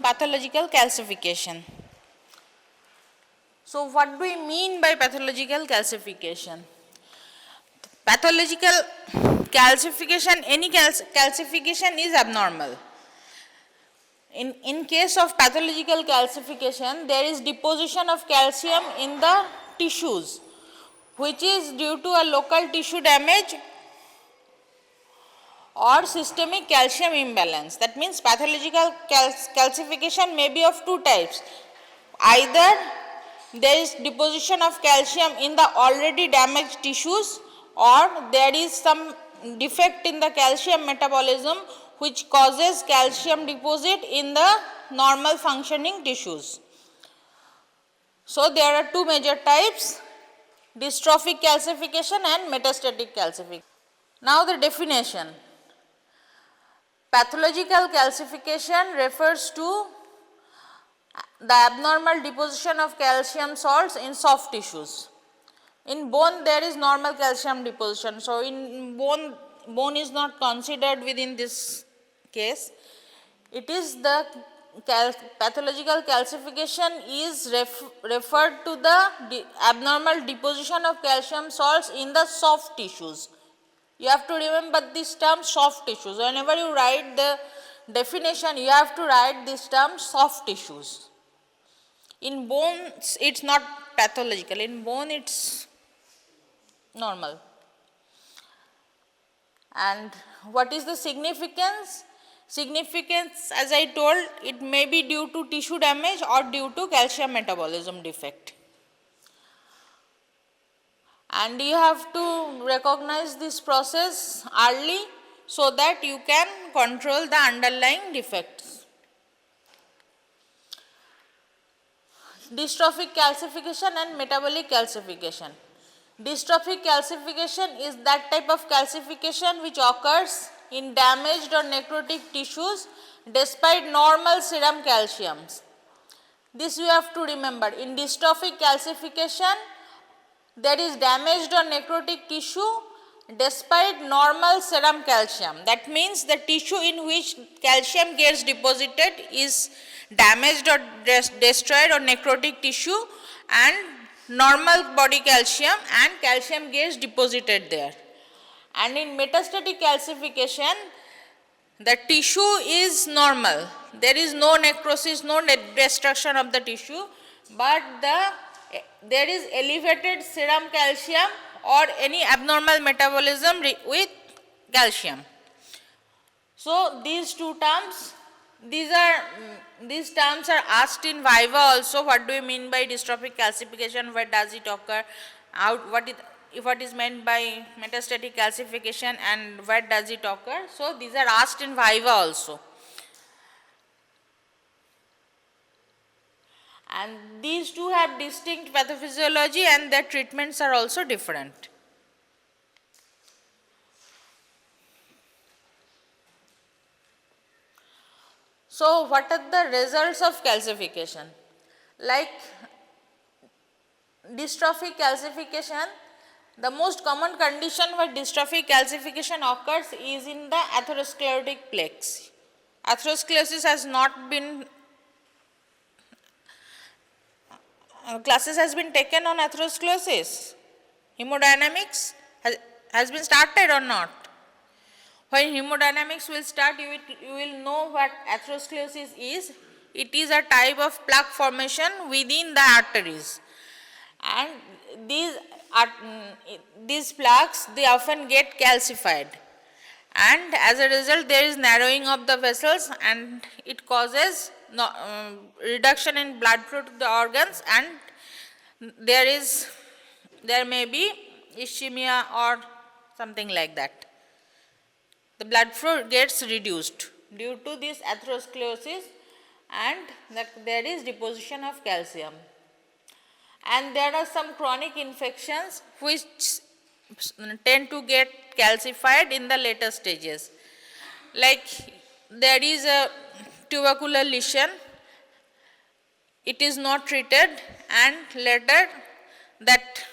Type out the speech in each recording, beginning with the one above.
pathological calcification. So, what do we mean by pathological calcification? Pathological calcification, any calcification is abnormal. In case of pathological calcification, there is deposition of calcium in the tissues, which is due to a local tissue damage or systemic calcium imbalance. That means pathological calcification may be of two types. Either there is deposition of calcium in the already damaged tissues, or there is some defect in the calcium metabolism which causes calcium deposit in the normal functioning tissues. So, there are two major types, dystrophic calcification and metastatic calcification. Now, the definition. Pathological calcification refers to the abnormal deposition of calcium salts in soft tissues. In bone, there is normal calcium deposition. So, in bone is not considered within this case. It is the pathological calcification is referred to the abnormal deposition of calcium salts in the soft tissues. You have to remember this term soft tissues. Whenever you write the definition, you have to write this term soft tissues. In bones, it is not pathological. In bone, it is normal. And what is the significance? Significance, as I told, it may be due to tissue damage or due to calcium metabolism defect. And you have to recognize this process early so that you can control the underlying defects. Dystrophic calcification and metabolic calcification. Dystrophic calcification is that type of calcification which occurs in damaged or necrotic tissues despite normal serum calciums. This you have to remember. In dystrophic calcification, there is damaged or necrotic tissue despite normal serum calcium. That means the tissue in which calcium gets deposited is damaged or destroyed or necrotic tissue, and normal body calcium and calcium gets deposited there. And in metastatic calcification, the tissue is normal. There is no necrosis, no destruction of the tissue, but there is elevated serum calcium or any abnormal metabolism with calcium. So, these two terms, these terms are asked in Viva also. What do you mean by dystrophic calcification? Where does it occur? What is meant by metastatic calcification and where does it occur? So, these are asked in Viva also. And these two have distinct pathophysiology and their treatments are also different. So, what are the results of calcification? Like dystrophic calcification, the most common condition where dystrophic calcification occurs is in the atherosclerotic plaques. Atherosclerosis has not been, classes has been taken on atherosclerosis. Hemodynamics has been started or not? When hemodynamics will start, you will know what atherosclerosis is. It is a type of plaque formation within the arteries. And these plaques, they often get calcified, and as a result there is narrowing of the vessels and it causes reduction in blood flow to the organs, and there may be ischemia or something like that. The blood flow gets reduced due to this atherosclerosis, and there is deposition of calcium. And there are some chronic infections which tend to get calcified in the later stages. Like there is a tubercular lesion, it is not treated, and later that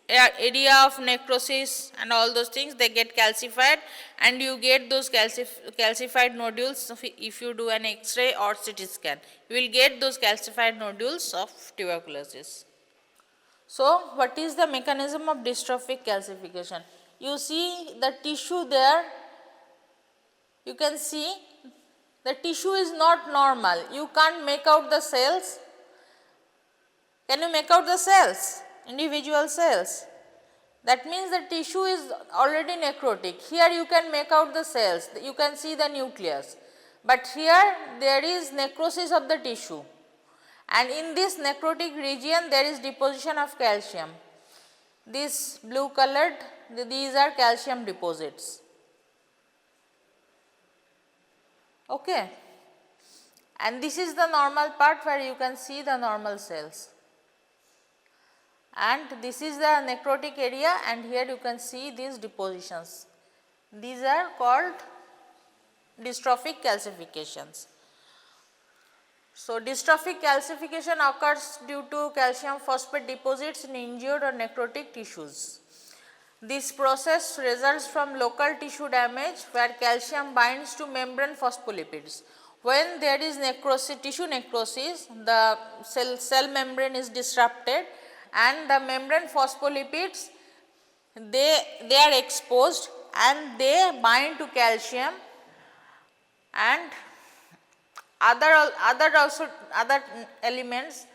area of necrosis and all those things, they get calcified, and you get those calcified nodules if you do an X-ray or CT scan. You will get those calcified nodules of tuberculosis. So, what is the mechanism of dystrophic calcification? You see the tissue there, you can see the tissue is not normal. You can't make out the cells. Can you make out the cells? Individual cells? That means the tissue is already necrotic. Here you can make out the cells, you can see the nucleus. But here there is necrosis of the tissue. And in this necrotic region there is deposition of calcium. This blue colored, these are calcium deposits. Okay. And this is the normal part where you can see the normal cells. And this is the necrotic area, and here you can see these depositions. These are called dystrophic calcifications. So, dystrophic calcification occurs due to calcium phosphate deposits in injured or necrotic tissues. This process results from local tissue damage where calcium binds to membrane phospholipids. When there is necrosis, tissue necrosis, the cell membrane is disrupted, and the membrane phospholipids, they are exposed and they bind to calcium, and other elements,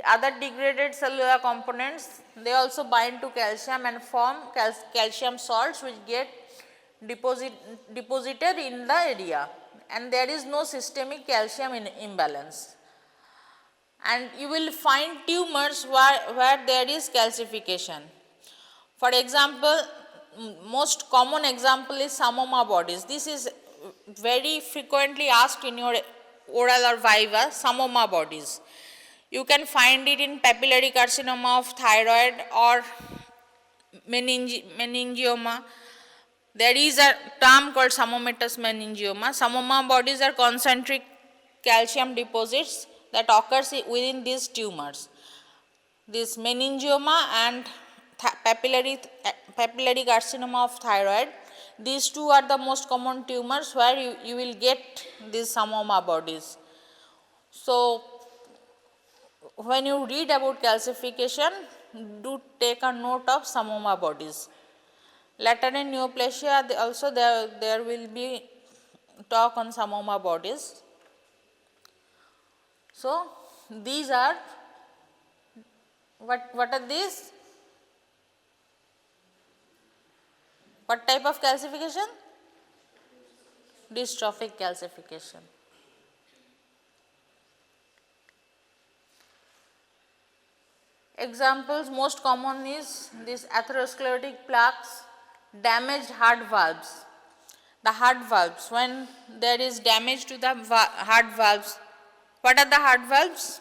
other degraded cellular components, they also bind to calcium and form calcium salts which get deposited in the area, and there is no systemic calcium imbalance. And you will find tumors where there is calcification. For example, most common example is Samoma bodies. This is very frequently asked in your oral or Viva, Samoma bodies. You can find it in Papillary carcinoma of thyroid or Meningioma. There is a term called Samomatous meningioma. Samoma bodies are concentric calcium deposits that occurs within these tumors. This meningioma and papillary carcinoma of thyroid, these two are the most common tumors where you will get these Samoma bodies. So, when you read about calcification, do take a note of Samoma bodies. Later in neoplasia, also there will be talk on Samoma bodies. So, these are, what are these? What type of calcification? Dystrophic calcification. Examples most common is this atherosclerotic plaques, damaged heart valves. The heart valves, when there is damage to the heart valves, what are the heart valves?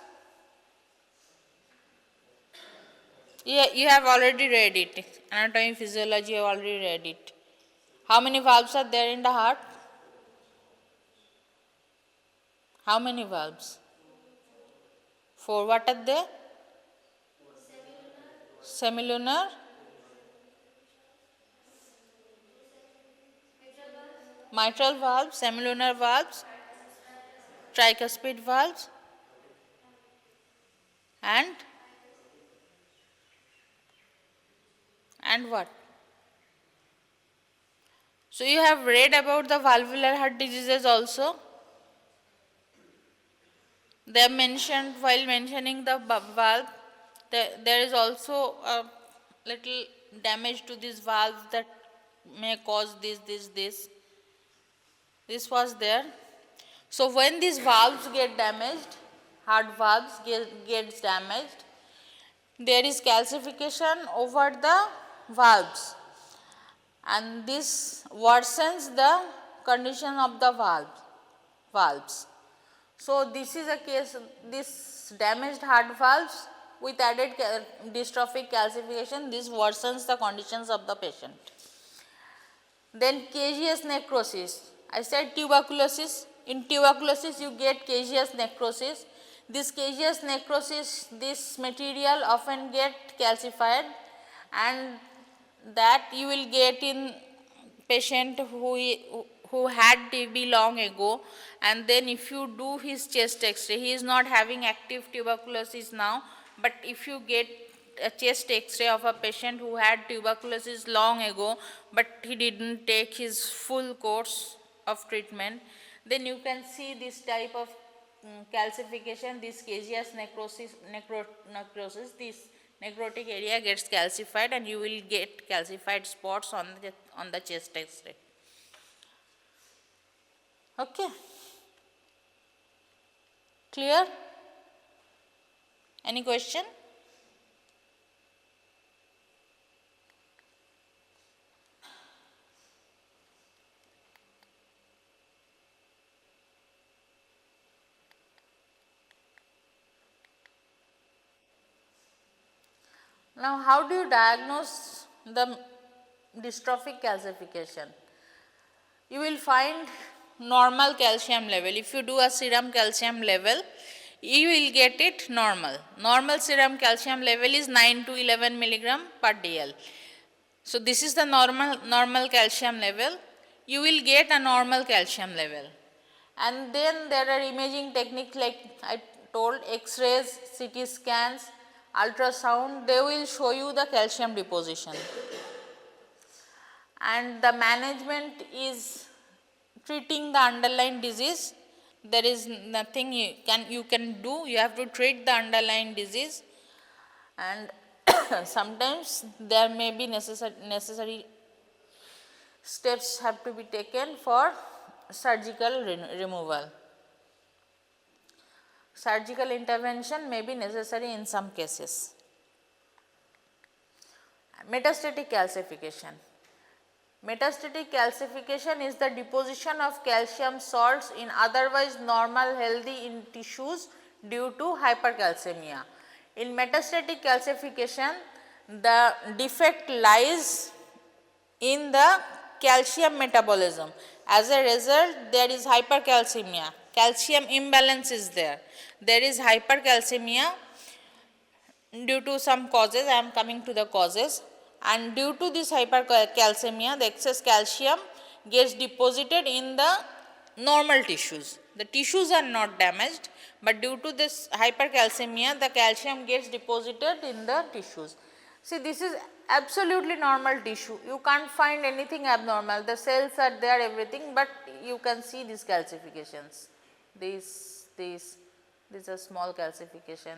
You have already read it. Anatomy, physiology, you have already read it. How many valves are there in the heart? How many valves? 4. What are they? Semilunar, mitral valves, semilunar valves, tricuspid valves, and what? So, you have read about the valvular heart diseases also. They have mentioned, while mentioning the valve, there is also a little damage to this valve that may cause this. This was there. So, when these valves get damaged, heart valves gets damaged, there is calcification over the valves, and this worsens the condition of the valves. So, this is a case, this damaged heart valves with added dystrophic calcification, this worsens the conditions of the patient. Then caseous necrosis. I said tuberculosis. In tuberculosis you get caseous necrosis. This caseous necrosis, this material often get calcified, and that you will get in patient who had TB long ago, and then if you do his chest x-ray, he is not having active tuberculosis now, but if you get a chest x-ray of a patient who had tuberculosis long ago, but he didn't take his full course of treatment, then you can see this type of calcification, this caseous necrosis, this necrotic area gets calcified and you will get calcified spots on the chest x-ray. Okay. Clear? Any question? Now, how do you diagnose the dystrophic calcification? You will find normal calcium level. If you do a serum calcium level, you will get it normal. Normal serum calcium level is 9 to 11 milligram per dl. So, this is the normal calcium level. You will get a normal calcium level. And then there are imaging techniques like I told, X-rays, CT scans, ultrasound, they will show you the calcium deposition. And the management is treating the underlying disease. There is nothing you can do, you have to treat the underlying disease, and sometimes there may be necessary steps have to be taken for surgical removal. Surgical intervention may be necessary in some cases. Metastatic calcification. Metastatic calcification is the deposition of calcium salts in otherwise normal healthy in tissues due to hypercalcemia. In metastatic calcification, the defect lies in the calcium metabolism. As a result, there is hypercalcemia. Calcium imbalance is there. There is hypercalcemia due to some causes. I am coming to the causes. And due to this hypercalcemia, the excess calcium gets deposited in the normal tissues. The tissues are not damaged, but due to this hypercalcemia, the calcium gets deposited in the tissues. See, this is absolutely normal tissue. You can't find anything abnormal. The cells are there, everything, but you can see these calcifications. This is a small calcification.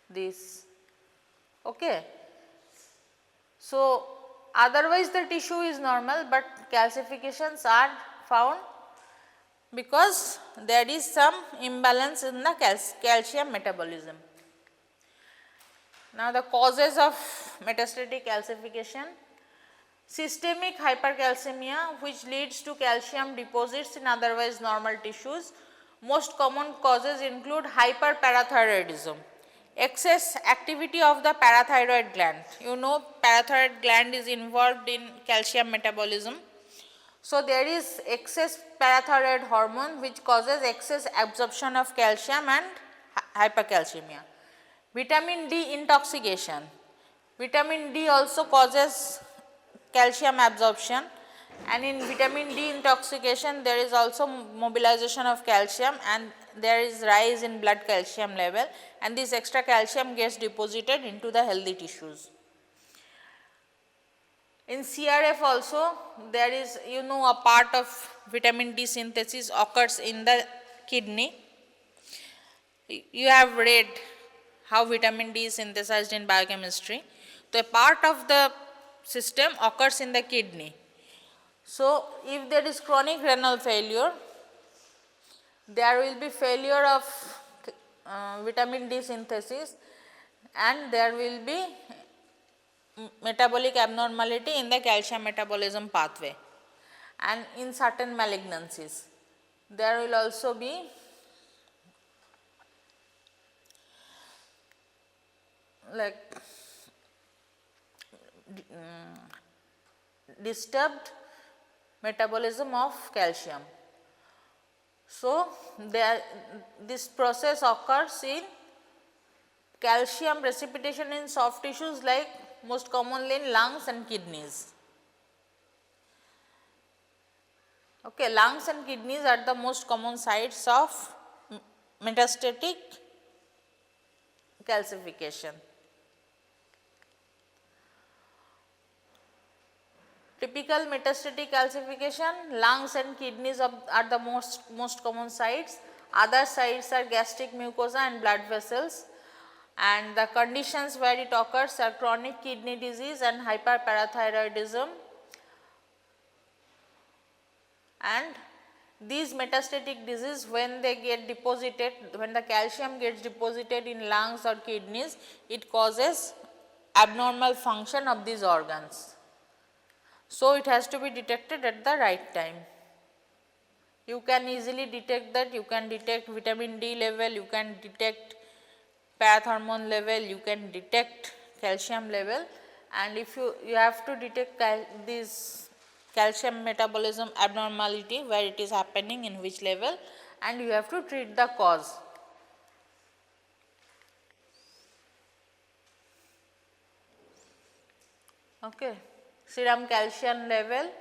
This, okay. So, otherwise the tissue is normal, but calcifications are found because there is some imbalance in the calcium metabolism. Now, the causes of metastatic calcification: systemic hypercalcemia, which leads to calcium deposits in otherwise normal tissues. Most common causes include hyperparathyroidism, excess activity of the parathyroid gland. You know, parathyroid gland is involved in calcium metabolism. So, there is excess parathyroid hormone which causes excess absorption of calcium and hypercalcemia. Vitamin D intoxication. Vitamin D also causes calcium absorption, and in vitamin D intoxication there is also mobilization of calcium and there is rise in blood calcium level, and this extra calcium gets deposited into the healthy tissues. In CRF also there is, you know, a part of vitamin D synthesis occurs in the kidney. You have read how vitamin D is synthesized in biochemistry. So, a part of the system occurs in the kidney. So, if there is chronic renal failure, there will be failure of vitamin D synthesis and there will be metabolic abnormality in the calcium metabolism pathway, and in certain malignancies there will also be like disturbed metabolism of calcium. So, this process occurs in calcium precipitation in soft tissues like most commonly in lungs and kidneys. Okay, lungs and kidneys are the most common sites of metastatic calcification. Typical metastatic calcification, lungs and kidneys are the most common sites. Other sites are gastric mucosa and blood vessels, and the conditions where it occurs are chronic kidney disease and hyperparathyroidism. And these metastatic disease, when they get deposited, when the calcium gets deposited in lungs or kidneys, it causes abnormal function of these organs. So, it has to be detected at the right time. You can easily detect that, you can detect vitamin D level, you can detect parathormone level, you can detect calcium level, and if you have to detect this calcium metabolism abnormality, where it is happening, in which level, and you have to treat the cause. Okay. Serum calcium level,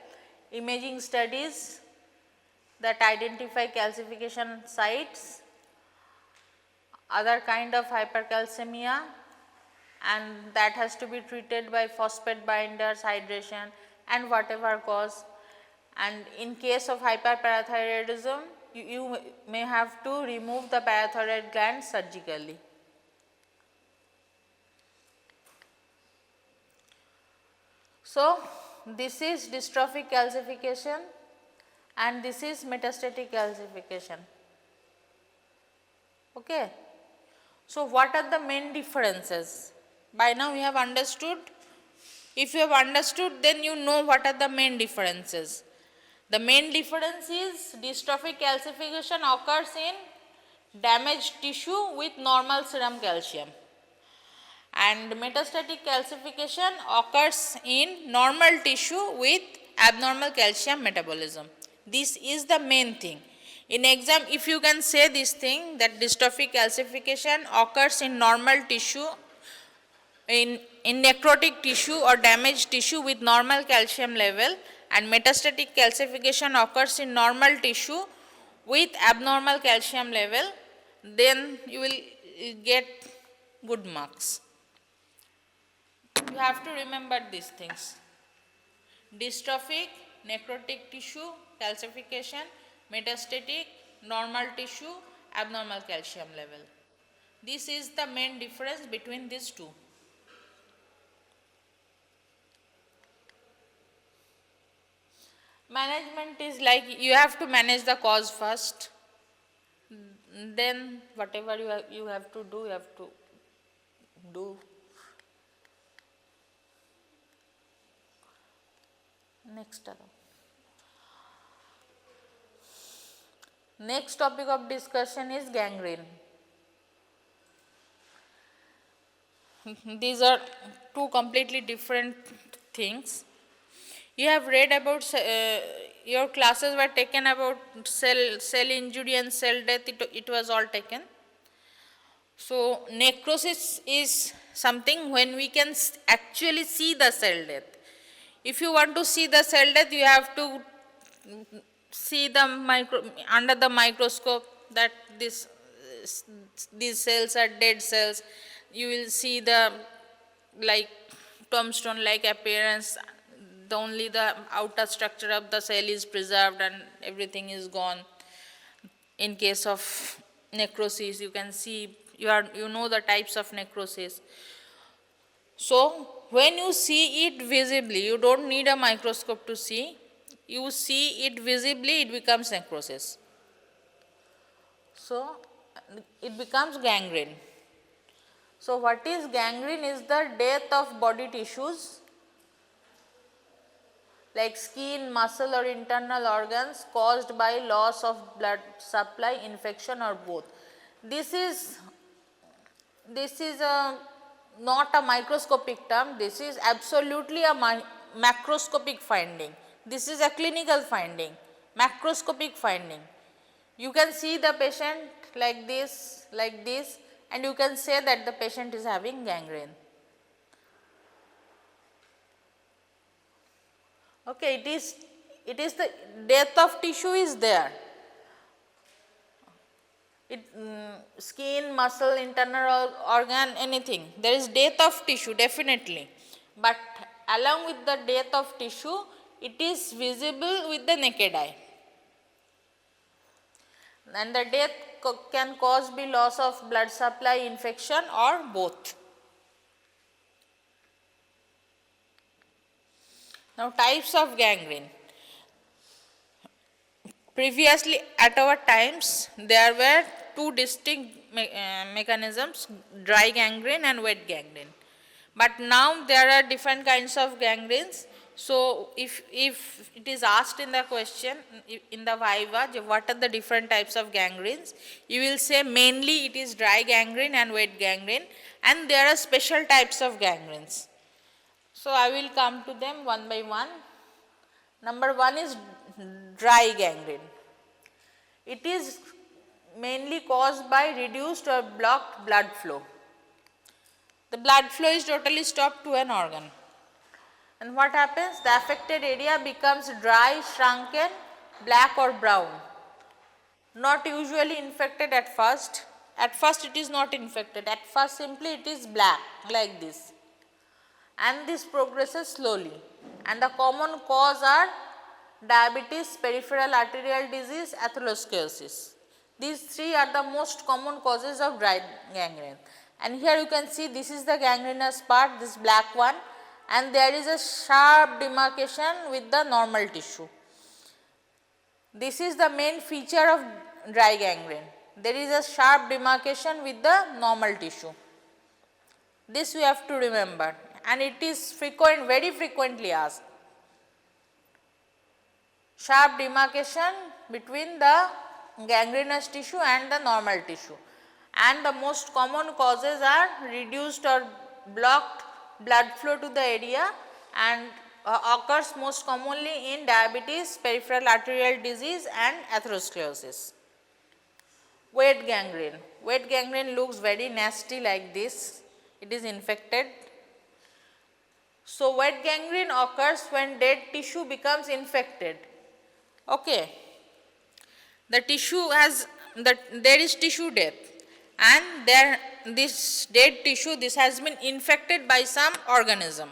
imaging studies that identify calcification sites, other kind of hypercalcemia, and that has to be treated by phosphate binders, hydration, and whatever cause. And in case of hyperparathyroidism, you may have to remove the parathyroid gland surgically. So, this is dystrophic calcification and this is metastatic calcification. Okay. So, what are the main differences? By now we have understood. If you have understood, then you know what are the main differences. The main difference is dystrophic calcification occurs in damaged tissue with normal serum calcium, and metastatic calcification occurs in normal tissue with abnormal calcium metabolism. This is the main thing. In exam, if you can say this thing, that dystrophic calcification occurs in normal tissue, in necrotic tissue or damaged tissue with normal calcium level, and metastatic calcification occurs in normal tissue with abnormal calcium level, then you will get good marks. You have to remember these things. Dystrophic, necrotic tissue, calcification, metastatic, normal tissue, abnormal calcium level. This is the main difference between these two. Management is like, you have to manage the cause first, then whatever you have to do, you have to do. Next topic of discussion is gangrene. These are two completely different things. You have read about, your classes were taken about cell injury and cell death, it was all taken. So, necrosis is something when we can actually see the cell death. If you want to see the cell death, you have to see the under the microscope that these cells are dead cells. You will see the like tombstone like appearance, only the outer structure of the cell is preserved and everything is gone. In case of necrosis, you can see, you know the types of necrosis. So, when you see it visibly, you don't need a microscope to see, you see it visibly, it becomes necrosis. So, it becomes gangrene. So, what is gangrene is the death of body tissues like skin, muscle or internal organs caused by loss of blood supply, infection or both. This is not a microscopic term, this is absolutely a macroscopic finding. This is a clinical finding, macroscopic finding. You can see the patient like this, and you can say that the patient is having gangrene. Okay, it is the death of tissue is there. Skin, muscle, internal organ, anything. There is death of tissue definitely, but along with the death of tissue, it is visible with the naked eye. And the death can cause be loss of blood supply, infection, or both. Now, types of gangrene. Previously at our times there were two distinct mechanisms, dry gangrene and wet gangrene. But now there are different kinds of gangrenes. So, if it is asked in the question in the Viva, what are the different types of gangrenes, you will say mainly it is dry gangrene and wet gangrene, and there are special types of gangrenes. So, I will come to them one by one. Number one is dry gangrene. It is mainly caused by reduced or blocked blood flow. The blood flow is totally stopped to an organ. And what happens? The affected area becomes dry, shrunken, black or brown. Not usually infected at first. At first it is not infected. At first simply it is black like this. And this progresses slowly. And the common cause are diabetes, peripheral arterial disease, atherosclerosis. These three are the most common causes of dry gangrene. And here you can see this is the gangrenous part, this black one, and there is a sharp demarcation with the normal tissue. This is the main feature of dry gangrene. There is a sharp demarcation with the normal tissue. This we have to remember, and it is frequent, very frequently asked. Sharp demarcation between the gangrenous tissue and the normal tissue. And the most common causes are reduced or blocked blood flow to the area, and occurs most commonly in diabetes, peripheral arterial disease and atherosclerosis. Wet gangrene. Wet gangrene looks very nasty like this. It is infected. So, wet gangrene occurs when dead tissue becomes infected. Okay. The tissue has, there is tissue death, and there this dead tissue, this has been infected by some organism,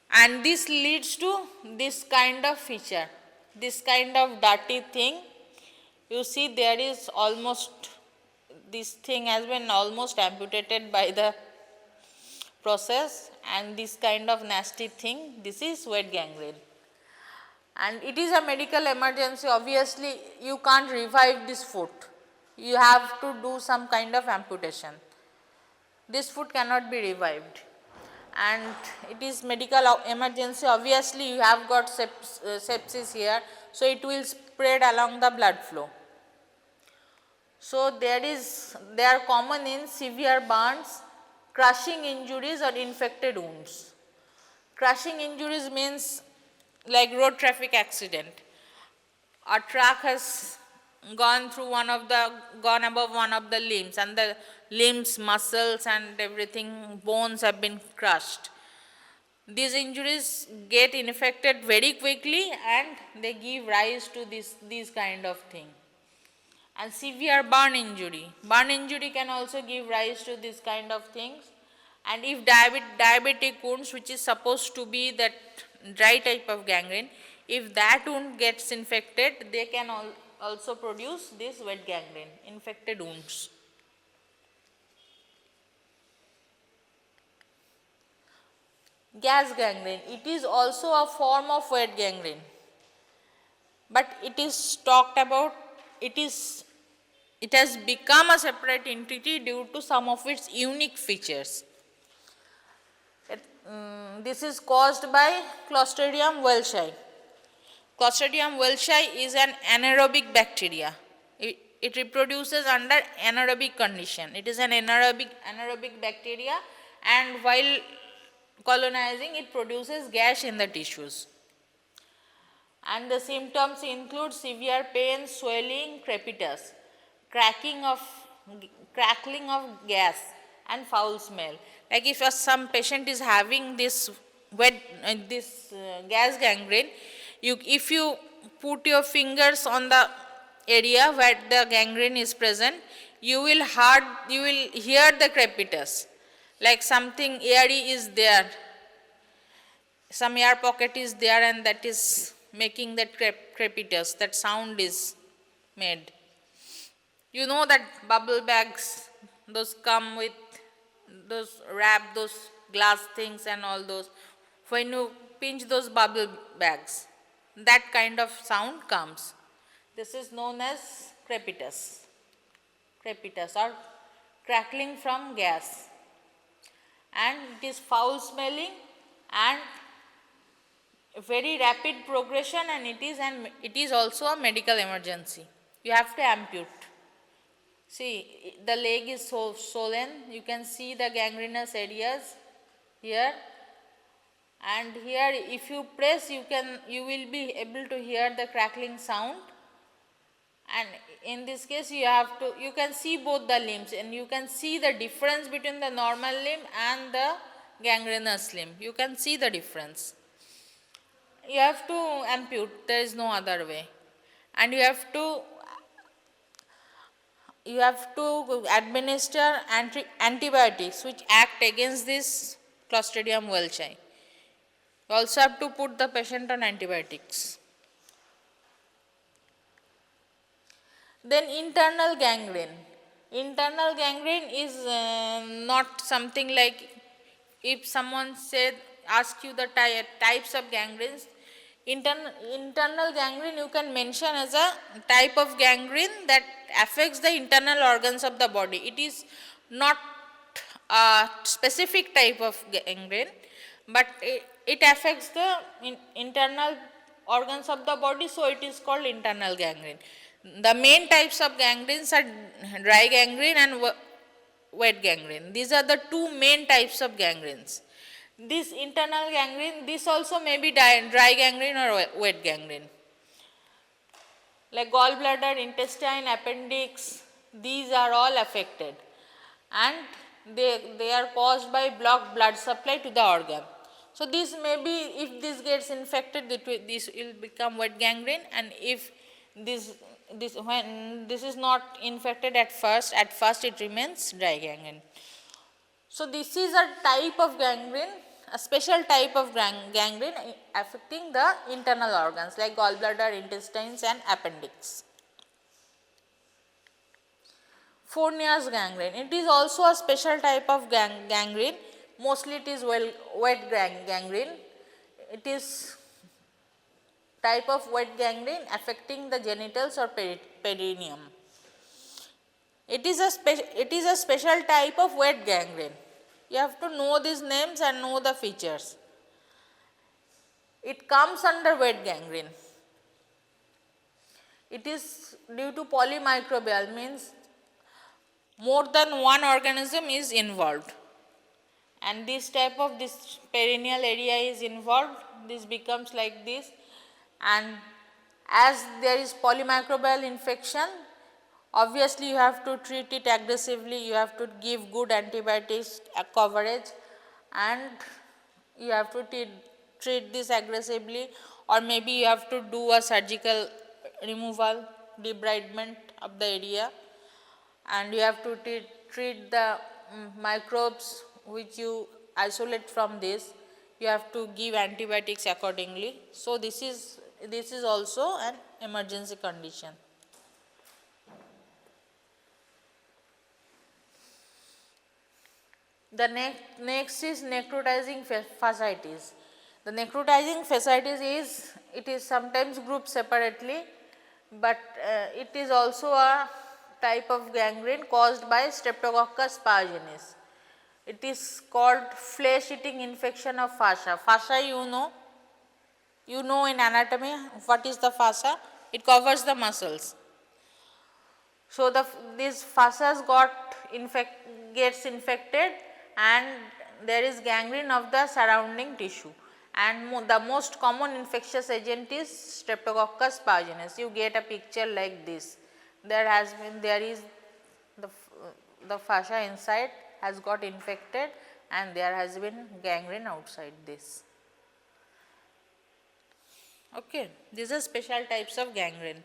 and this leads to this kind of feature, this kind of dirty thing. You see there is almost, this thing has been almost amputated by the process, and this kind of nasty thing, this is wet gangrene. And it is a medical emergency. Obviously, you can't revive this foot. You have to do some kind of amputation. This foot cannot be revived. And it is medical emergency. Obviously, you have got sepsis here. So, it will spread along the blood flow. So, they are common in severe burns, crushing injuries or infected wounds. Crushing injuries means like road traffic accident. A truck has gone above one of the limbs, and the limbs, muscles and everything, bones have been crushed. These injuries get infected very quickly and they give rise to these kind of thing. And severe burn injury can also give rise to this kind of things. And if diabetic wounds, which is supposed to be that dry type of gangrene, if that wound gets infected, they can also produce this wet gangrene, infected wounds. Gas gangrene, it is also a form of wet gangrene, but it is talked about, it has become a separate entity due to some of its unique features. This is caused by Clostridium welchii. Clostridium welchii is an anaerobic bacteria. It reproduces under anaerobic condition. It is an anaerobic bacteria, and while colonizing, it produces gas in the tissues. And the symptoms include severe pain, swelling, crepitus, crackling of gas, and foul smell. Like if some patient is having this gas gangrene, if you put your fingers on the area where the gangrene is present, you will hear the crepitus, like something airy is there, some air pocket is there, and that is making that crepitus, that sound is made. You know that bubble bags, those come with those wrap, those glass things and all those. When you pinch those bubble bags, that kind of sound comes. This is known as crepitus or crackling from gas. And it is foul smelling and very rapid progression, and it is also a medical emergency. You have to amputate. See, the leg is so swollen. You can see the gangrenous areas here, and here if you press, you will be able to hear the crackling sound. And in this case, you can see both the limbs, and you can see the difference between the normal limb and the gangrenous limb. You can see the difference. You have to amputate. There is no other way, and you have to administer antibiotics which act against this Clostridium welchii. You also have to put the patient on antibiotics. Then internal gangrene. Internal gangrene is not something like, if someone ask you the types of gangrenes, internal gangrene you can mention as a type of gangrene that affects the internal organs of the body. It is not a specific type of gangrene, but it affects the internal organs of the body, so it is called internal gangrene. The main types of gangrenes are dry gangrene and wet gangrene. These are the two main types of gangrenes. This internal gangrene, this also may be dry gangrene or wet gangrene. Like gallbladder, intestine, appendix, these are all affected, and they are caused by blocked blood supply to the organ. So this may be, if this gets infected, this will become wet gangrene, and if when this is not infected at first it remains dry gangrene. So this is a type of gangrene, a special type of gangrene affecting the internal organs like gallbladder, intestines and appendix. Fourniers gangrene. It is also a special type of gangrene. Mostly it is wet gangrene. It is type of wet gangrene affecting the genitals or perineum. It is a special type of wet gangrene. You have to know these names and know the features. It comes under wet gangrene. It is due to polymicrobial, means more than one organism is involved, and this type of this perineal area is involved. This becomes like this, and as there is polymicrobial infection, obviously you have to treat it aggressively. You have to give good antibiotics coverage, and you have to treat this aggressively, or maybe you have to do a surgical removal, debridement of the area, and you have to treat the microbes which you isolate from this. You have to give antibiotics accordingly. So this is also an emergency condition. The next is necrotizing fasciitis. The necrotizing fasciitis is sometimes grouped separately, but it is also a type of gangrene caused by Streptococcus pyogenes. It is called flesh-eating infection of fascia. Fascia, you know in anatomy what is the fascia? It covers the muscles. So these fascias gets infected, and there is gangrene of the surrounding tissue, and the most common infectious agent is Streptococcus pyogenes. You get a picture like this. There is the fascia inside has got infected, and there has been gangrene outside this. Okay, these are special types of gangrene.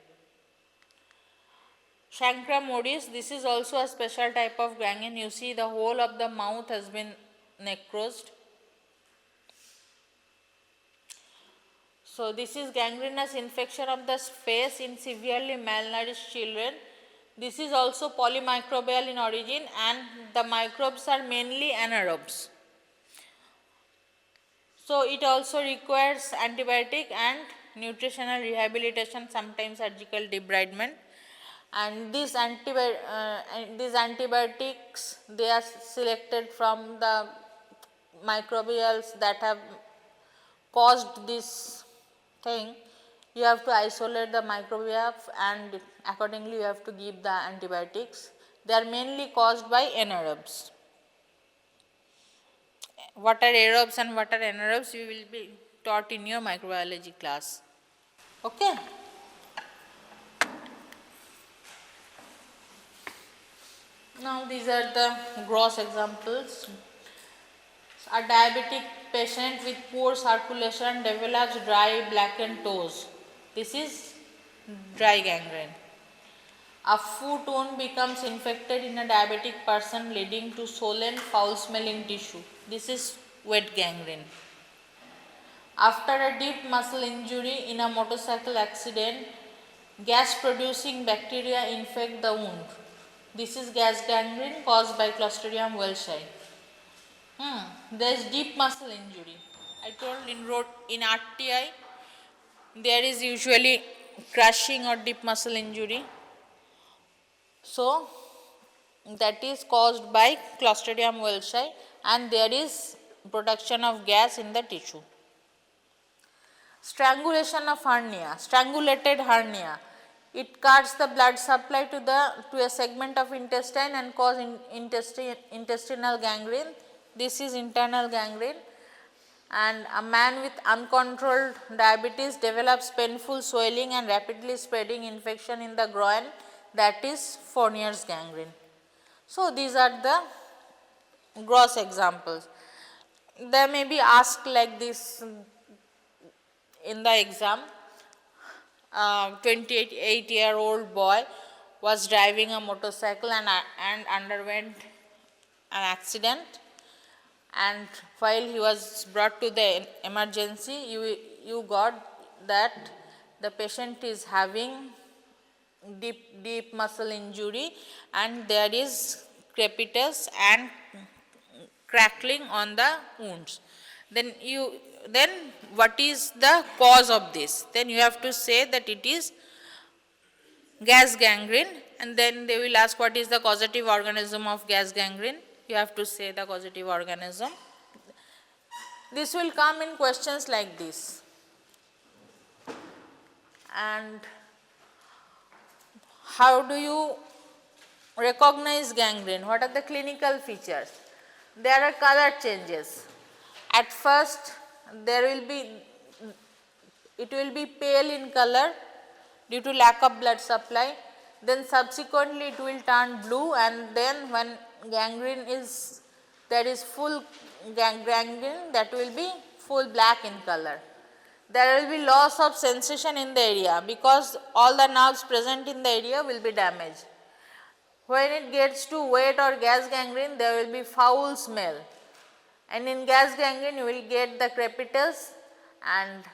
Chancra modis, this is also a special type of gangrene. You see the whole of the mouth has been necrosed. So this is gangrenous infection of the face in severely malnourished children. This is also polymicrobial in origin and the microbes are mainly anaerobes. So it also requires antibiotic and nutritional rehabilitation, sometimes surgical debridement. And these antibiotics, they are selected from the microbials that have caused this thing. You have to isolate the microbia and accordingly you have to give the antibiotics. They are mainly caused by anaerobes. What are aerobes and what are anaerobes, you will be taught in your microbiology class. Okay. Now these are the gross examples. A diabetic patient with poor circulation develops dry blackened toes. This is dry gangrene. A foot wound becomes infected in a diabetic person leading to swollen foul smelling tissue. This is wet gangrene. After a deep muscle injury in a motorcycle accident, gas producing bacteria infect the wound. This is gas gangrene caused by Clostridium welchii. There is deep muscle injury. I told in RTI there is usually crushing or deep muscle injury. So that is caused by Clostridium welchii and there is production of gas in the tissue. Strangulation of hernia, strangulated hernia. It cuts the blood supply to a segment of intestine and cause intestinal gangrene. This is internal gangrene. And a man with uncontrolled diabetes develops painful swelling and rapidly spreading infection in the groin, that is Fournier's gangrene. So these are the gross examples. They may be asked like this in the exam. 28-year-old boy was driving a motorcycle and underwent an accident, and while he was brought to the emergency, you got that the patient is having deep muscle injury and there is crepitus and crackling on the wounds. Then what is the cause of this? Then you have to say that it is gas gangrene, and then they will ask what is the causative organism of gas gangrene. You have to say the causative organism. This will come in questions like this. And how do you recognize gangrene? What are the clinical features? There are color changes. At first it will be pale in color due to lack of blood supply, then subsequently it will turn blue, and then when there is full gangrene, that will be full black in color. There will be loss of sensation in the area because all the nerves present in the area will be damaged. When it gets to wet or gas gangrene, there will be foul smell, and in gas gangrene you will get the crepitus, and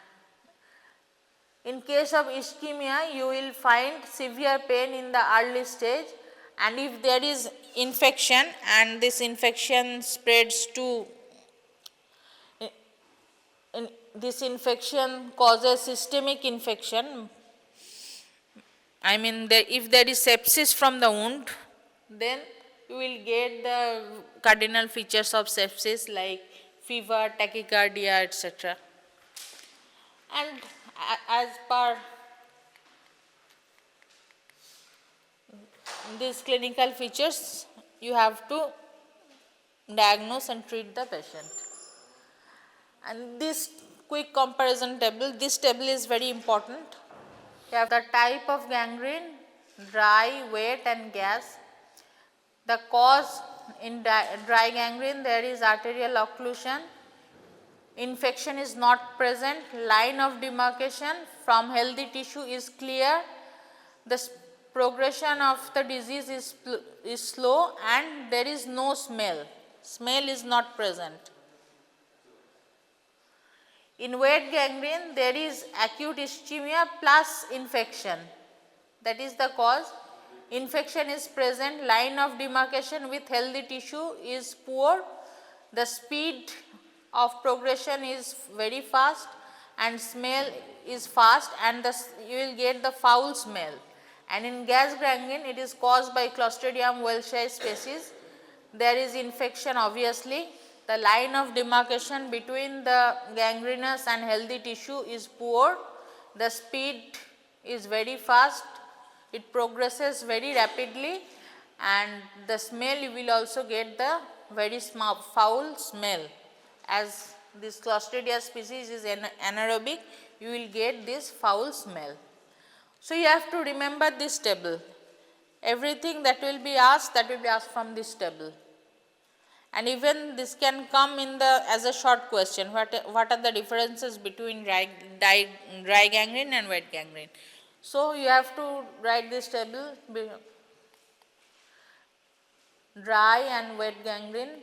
in case of ischemia you will find severe pain in the early stage, and if there is infection and this infection spreads to this infection causes systemic infection, I mean if there is sepsis from the wound, then you will get the cardinal features of sepsis like fever, tachycardia, etc. And as per these clinical features, you have to diagnose and treat the patient. And this quick comparison table, this table is very important. You have the type of gangrene, dry, wet and gas. The cause in dry gangrene, there is arterial occlusion. infection is not present, line of demarcation from healthy tissue is clear, the progression of the disease is slow, and there is no smell. Smell is not present. In wet gangrene, there is acute ischemia plus infection. That is the cause. Infection is present, line of demarcation with healthy tissue is poor, the speed of progression is very fast and smell is fast, and you will get the foul smell. And in gas gangrene, it is caused by Clostridium welchii species. There is infection obviously. The line of demarcation between the gangrenous and healthy tissue is poor. The speed is very fast. It progresses very rapidly, and the smell you will also get the very foul smell. As this Clostridia species is anaerobic, you will get this foul smell. So, you have to remember this table. Everything that will be asked from this table. And even this can come in as a short question. What are the differences between dry gangrene and wet gangrene? So, you have to write this table, dry and wet gangrene,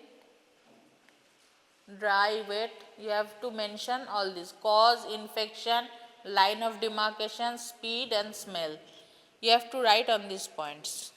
dry, wet, you have to mention all this: cause, infection, line of demarcation, speed and smell. You have to write on these points.